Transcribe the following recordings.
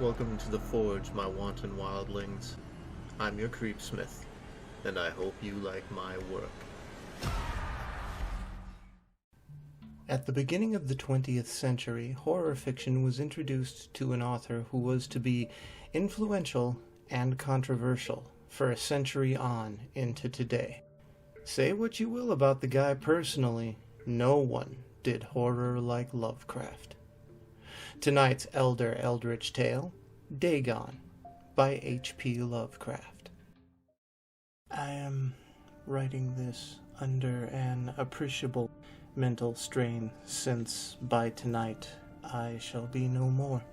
Welcome to the Forge, my wanton wildlings. I'm your creepsmith, and I hope you like my work. At the beginning of the 20th century, horror fiction was introduced to an author who was to be influential and controversial for a century on into today. Say what you will about the guy personally, no one did horror like Lovecraft. Tonight's Elder Eldritch Tale, Dagon, by HP Lovecraft. I am writing this under an appreciable mental strain, since by tonight I shall be no more.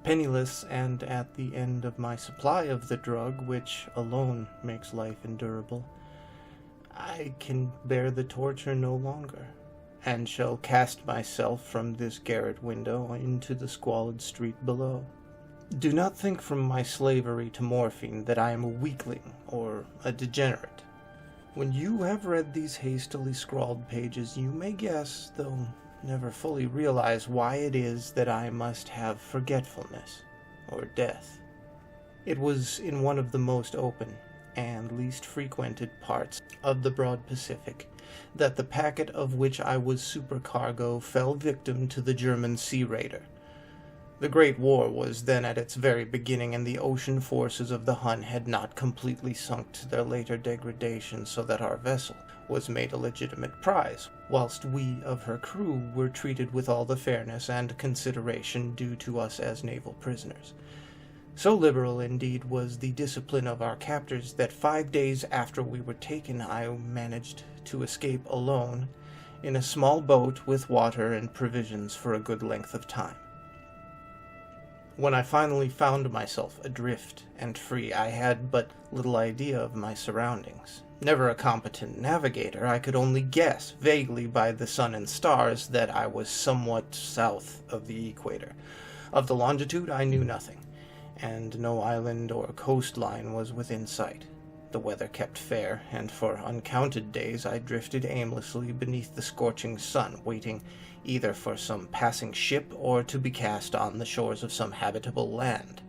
Penniless and at the end of my supply of the drug, which alone makes life endurable, I can bear the torture no longer, and shall cast myself from this garret window into the squalid street below. Do not think from my slavery to morphine that I am a weakling or a degenerate. When you have read these hastily scrawled pages, you may guess, though never fully realize, why it is that I must have forgetfulness, or death. It was in one of the most open and least frequented parts of the broad Pacific that the packet of which I was supercargo fell victim to the German sea raider. The Great War was then at its very beginning, and the ocean forces of the Hun had not completely sunk to their later degradation, so that our vessel was made a legitimate prize, whilst we of her crew were treated with all the fairness and consideration due to us as naval prisoners. So liberal, indeed, was the discipline of our captors that 5 days after we were taken I managed to escape alone in a small boat with water and provisions for a good length of time. When I finally found myself adrift and free, I had but little idea of my surroundings. Never a competent navigator, I could only guess, vaguely by the sun and stars, that I was somewhat south of the equator. Of the longitude I knew nothing, and no island or coastline was within sight. The weather kept fair, and for uncounted days I drifted aimlessly beneath the scorching sun, waiting either for some passing ship or to be cast on the shores of some habitable land.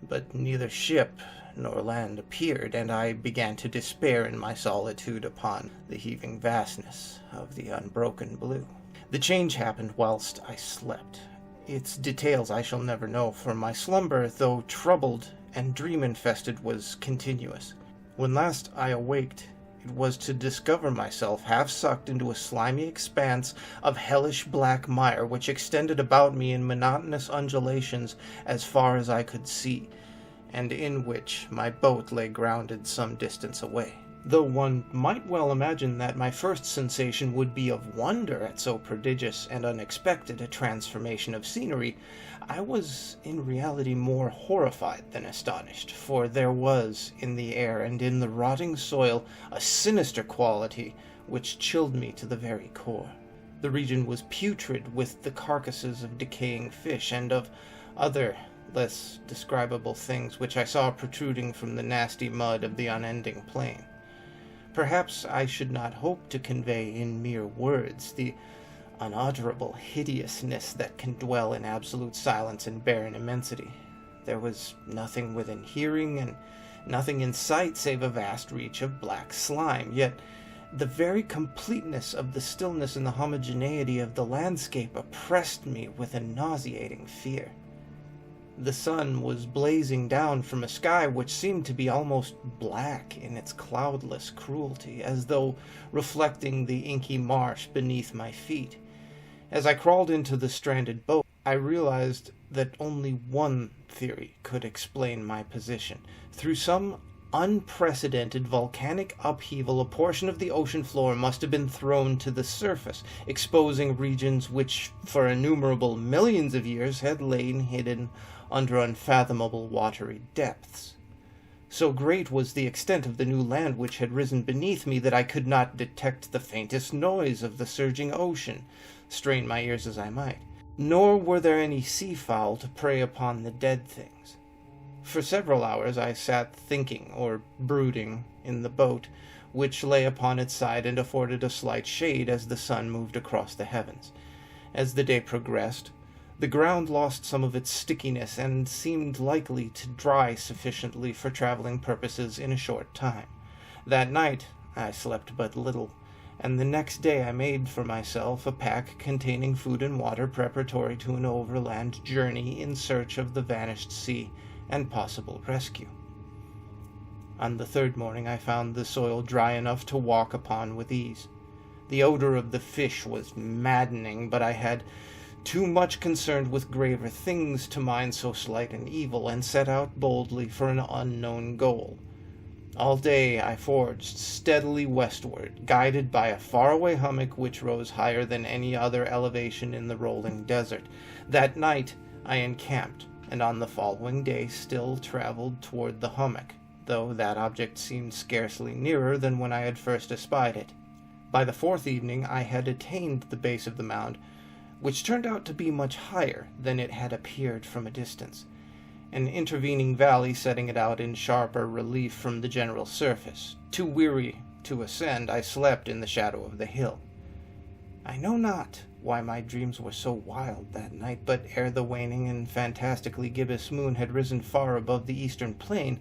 But neither ship nor land appeared, and I began to despair in my solitude upon the heaving vastness of the unbroken blue. The change happened whilst I slept. Its details I shall never know, for my slumber, though troubled and dream-infested, was continuous. When last I awaked, it was to discover myself half sucked into a slimy expanse of hellish black mire which extended about me in monotonous undulations as far as I could see, and in which my boat lay grounded some distance away. Though one might well imagine that my first sensation would be of wonder at so prodigious and unexpected a transformation of scenery, I was in reality more horrified than astonished, for there was in the air and in the rotting soil a sinister quality which chilled me to the very core. The region was putrid with the carcasses of decaying fish and of other less describable things which I saw protruding from the nasty mud of the unending plain. Perhaps I should not hope to convey in mere words the unutterable hideousness that can dwell in absolute silence and barren immensity. There was nothing within hearing and nothing in sight save a vast reach of black slime, yet the very completeness of the stillness and the homogeneity of the landscape oppressed me with a nauseating fear. The sun was blazing down from a sky which seemed to be almost black in its cloudless cruelty, as though reflecting the inky marsh beneath my feet. As I crawled into the stranded boat, I realized that only one theory could explain my position. Through some unprecedented volcanic upheaval, a portion of the ocean floor must have been thrown to the surface, exposing regions which for innumerable millions of years had lain hidden under unfathomable watery depths. So great was the extent of the new land which had risen beneath me that I could not detect the faintest noise of the surging ocean, strain my ears as I might, nor were there any sea-fowl to prey upon the dead things. For several hours I sat thinking or brooding in the boat, which lay upon its side and afforded a slight shade as the sun moved across the heavens. As the day progressed, The ground lost some of its stickiness and seemed likely to dry sufficiently for traveling purposes in a short time. That night I slept but little, and the next day I made for myself a pack containing food and water preparatory to an overland journey in search of the vanished sea and possible rescue. On the third morning I found the soil dry enough to walk upon with ease. The odor of the fish was maddening, but I had too much concerned with graver things to mind so slight an evil, and set out boldly for an unknown goal. All day I forged steadily westward, guided by a faraway hummock which rose higher than any other elevation in the rolling desert. That night I encamped, and on the following day still traveled toward the hummock, though that object seemed scarcely nearer than when I had first espied it. By the fourth evening I had attained the base of the mound, which turned out to be much higher than it had appeared from a distance, an intervening valley setting it out in sharper relief from the general surface. Too weary to ascend, I slept in the shadow of the hill. I know not why my dreams were so wild that night, but ere the waning and fantastically gibbous moon had risen far above the eastern plain,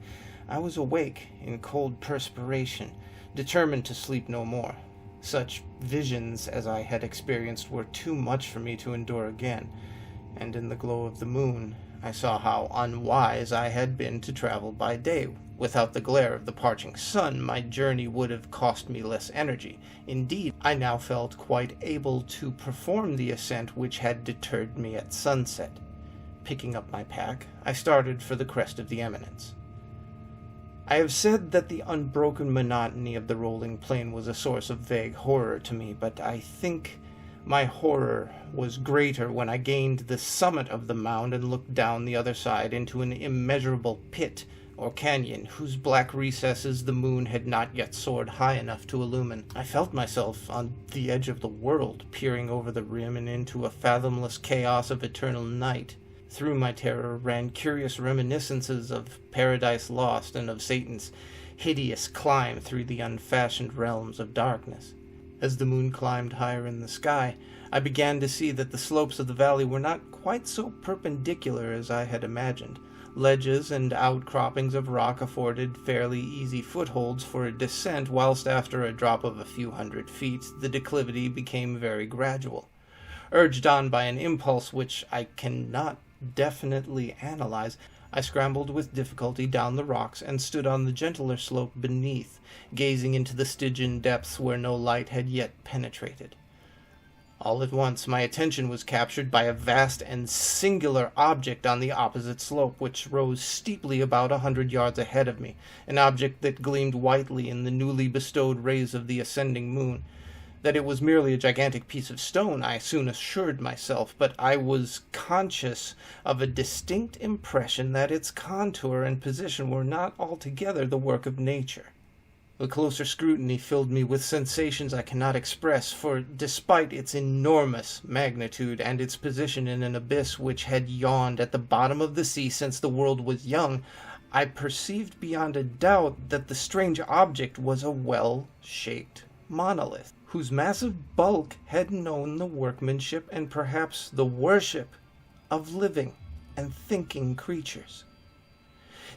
I was awake in cold perspiration, determined to sleep no more. Such visions as I had experienced were too much for me to endure again, and in the glow of the moon I saw how unwise I had been to travel by day. Without the glare of the parching sun, my journey would have cost me less energy. Indeed, I now felt quite able to perform the ascent which had deterred me at sunset. Picking up my pack, I started for the crest of the eminence. I have said that the unbroken monotony of the rolling plain was a source of vague horror to me, but I think my horror was greater when I gained the summit of the mound and looked down the other side into an immeasurable pit or canyon whose black recesses the moon had not yet soared high enough to illumine. I felt myself on the edge of the world, peering over the rim and into a fathomless chaos of eternal night. Through my terror ran curious reminiscences of Paradise Lost and of Satan's hideous climb through the unfashioned realms of darkness. As the moon climbed higher in the sky, I began to see that the slopes of the valley were not quite so perpendicular as I had imagined. Ledges and outcroppings of rock afforded fairly easy footholds for a descent, whilst after a drop of a few hundred feet the declivity became very gradual. Urged on by an impulse which I cannot definitely analyze, I scrambled with difficulty down the rocks and stood on the gentler slope beneath, gazing into the Stygian depths where no light had yet penetrated. All at once my attention was captured by a vast and singular object on the opposite slope, which rose steeply about 100 yards ahead of me, an object that gleamed whitely in the newly bestowed rays of the ascending moon. That it was merely a gigantic piece of stone I soon assured myself, but I was conscious of a distinct impression that its contour and position were not altogether the work of nature. A closer scrutiny filled me with sensations I cannot express, for despite its enormous magnitude and its position in an abyss which had yawned at the bottom of the sea since the world was young, I perceived beyond a doubt that the strange object was a well-shaped monolith, whose massive bulk had known the workmanship and perhaps the worship of living and thinking creatures.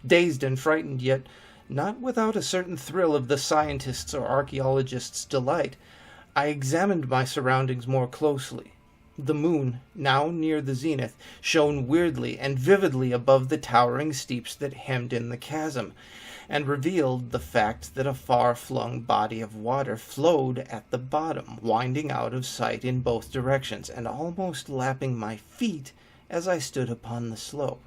Dazed and frightened, yet not without a certain thrill of the scientist's or archaeologist's delight, I examined my surroundings more closely. The moon, now near the zenith, shone weirdly and vividly above the towering steeps that hemmed in the chasm, and revealed the fact that a far-flung body of water flowed at the bottom, winding out of sight in both directions, and almost lapping my feet as I stood upon the slope.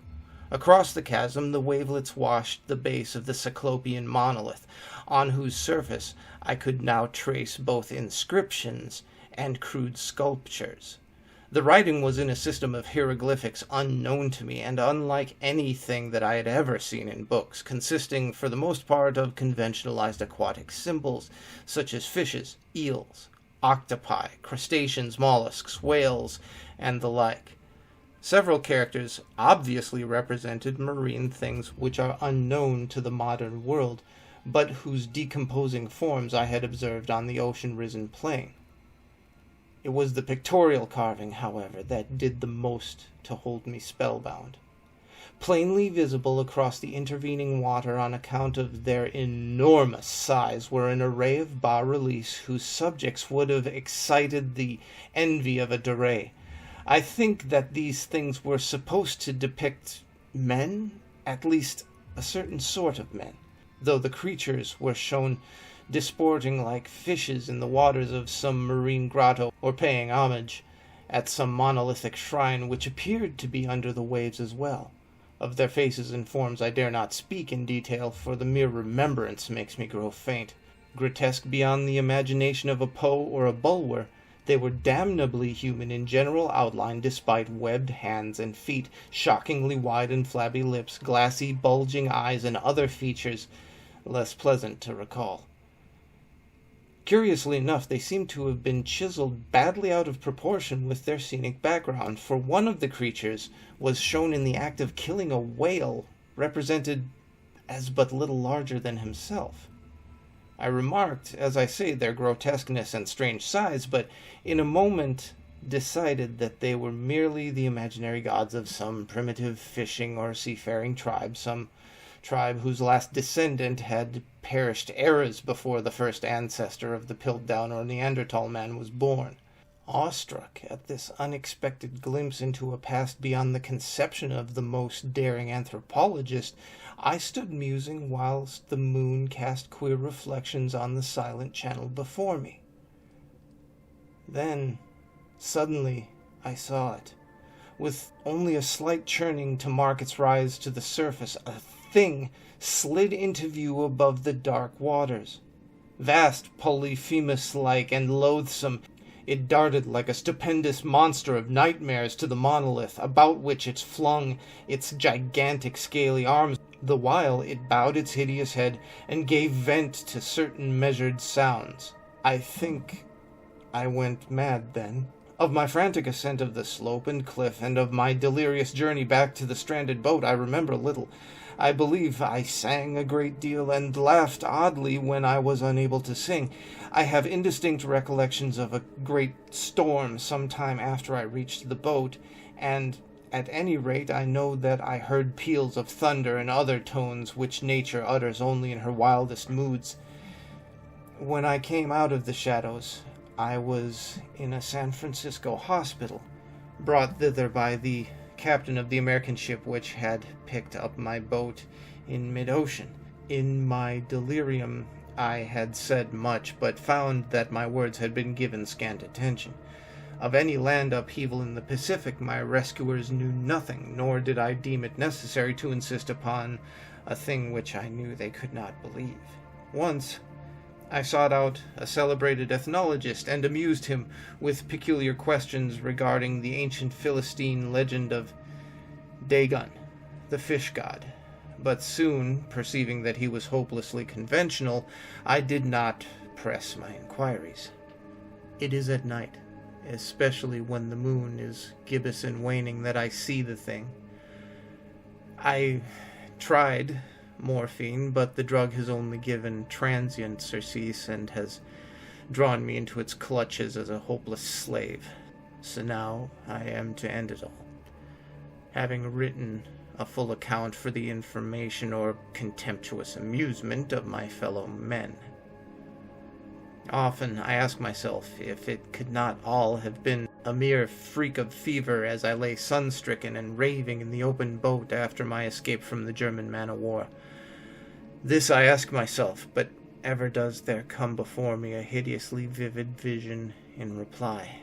Across the chasm the wavelets washed the base of the Cyclopean monolith, on whose surface I could now trace both inscriptions and crude sculptures. The writing was in a system of hieroglyphics unknown to me, and unlike anything that I had ever seen in books, consisting for the most part of conventionalized aquatic symbols, such as fishes, eels, octopi, crustaceans, mollusks, whales, and the like. Several characters obviously represented marine things which are unknown to the modern world, but whose decomposing forms I had observed on the ocean-risen plain. It was the pictorial carving, however, that did the most to hold me spellbound. Plainly visible across the intervening water on account of their enormous size were an array of bas-reliefs whose subjects would have excited the envy of a Dore. I think that these things were supposed to depict men, at least a certain sort of men, though the creatures were shown disporting like fishes in the waters of some marine grotto, or paying homage at some monolithic shrine which appeared to be under the waves as well. Of their faces and forms I dare not speak in detail, for the mere remembrance makes me grow faint. Grotesque beyond the imagination of a Poe or a Bulwer, they were damnably human in general outline, despite webbed hands and feet, shockingly wide and flabby lips, glassy, bulging eyes, and other features less pleasant to recall. Curiously enough, they seemed to have been chiseled badly out of proportion with their scenic background, for one of the creatures was shown in the act of killing a whale, represented as but little larger than himself. I remarked, as I say, their grotesqueness and strange size, but in a moment decided that they were merely the imaginary gods of some primitive fishing or seafaring tribe, some tribe whose last descendant had perished eras before the first ancestor of the Piltdown or Neanderthal man was born. Awestruck at this unexpected glimpse into a past beyond the conception of the most daring anthropologist, I stood musing whilst the moon cast queer reflections on the silent channel before me. Then, suddenly, I saw it. With only a slight churning to mark its rise to the surface, a thing slid into view above the dark waters. Vast, Polyphemus-like, and loathsome, it darted like a stupendous monster of nightmares to the monolith, about which it flung its gigantic scaly arms, the while it bowed its hideous head and gave vent to certain measured sounds. I think I went mad then. Of my frantic ascent of the slope and cliff, and of my delirious journey back to the stranded boat, I remember little. I believe I sang a great deal, and laughed oddly when I was unable to sing. I have indistinct recollections of a great storm some time after I reached the boat, and at any rate I know that I heard peals of thunder and other tones which nature utters only in her wildest moods. When I came out of the shadows, I was in a San Francisco hospital, brought thither by the captain of the American ship which had picked up my boat in mid-ocean. In my delirium I had said much, but found that my words had been given scant attention. Of any land upheaval in the Pacific my rescuers knew nothing, nor did I deem it necessary to insist upon a thing which I knew they could not believe. Once I sought out a celebrated ethnologist and amused him with peculiar questions regarding the ancient Philistine legend of Dagon, the fish god, but soon, perceiving that he was hopelessly conventional, I did not press my inquiries. It is at night, especially when the moon is gibbous and waning, that I see the thing. I tried morphine, but the drug has only given transient surcease and has drawn me into its clutches as a hopeless slave. So now I am to end it all, having written a full account for the information or contemptuous amusement of my fellow men. Often I ask myself if it could not all have been a mere freak of fever as I lay sun-stricken and raving in the open boat after my escape from the German man-o'-war. This I ask myself, but ever does there come before me a hideously vivid vision in reply.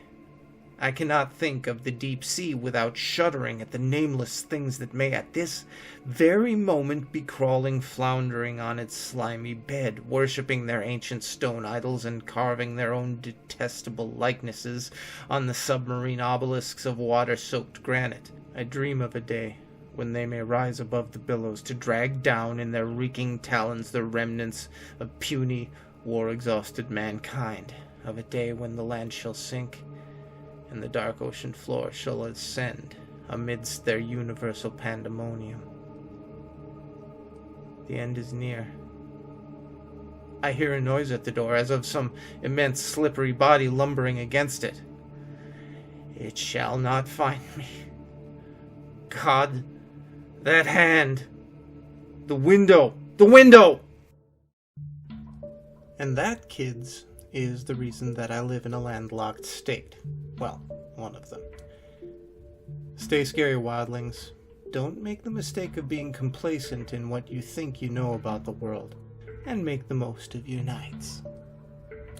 I cannot think of the deep sea without shuddering at the nameless things that may at this very moment be crawling floundering on its slimy bed, worshipping their ancient stone idols and carving their own detestable likenesses on the submarine obelisks of water-soaked granite. I dream of a day when they may rise above the billows to drag down in their reeking talons the remnants of puny, war-exhausted mankind, of a day when the land shall sink and the dark ocean floor shall ascend amidst their universal pandemonium. The end is near. I hear a noise at the door, as of some immense slippery body lumbering against it. It shall not find me. God, that hand. The window. The window! And that, kids, is the reason that I live in a landlocked state. Well, one of them. Stay scary, wildlings. Don't make the mistake of being complacent in what you think you know about the world, and make the most of your nights.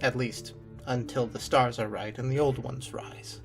At least, until the stars are right and the old ones rise.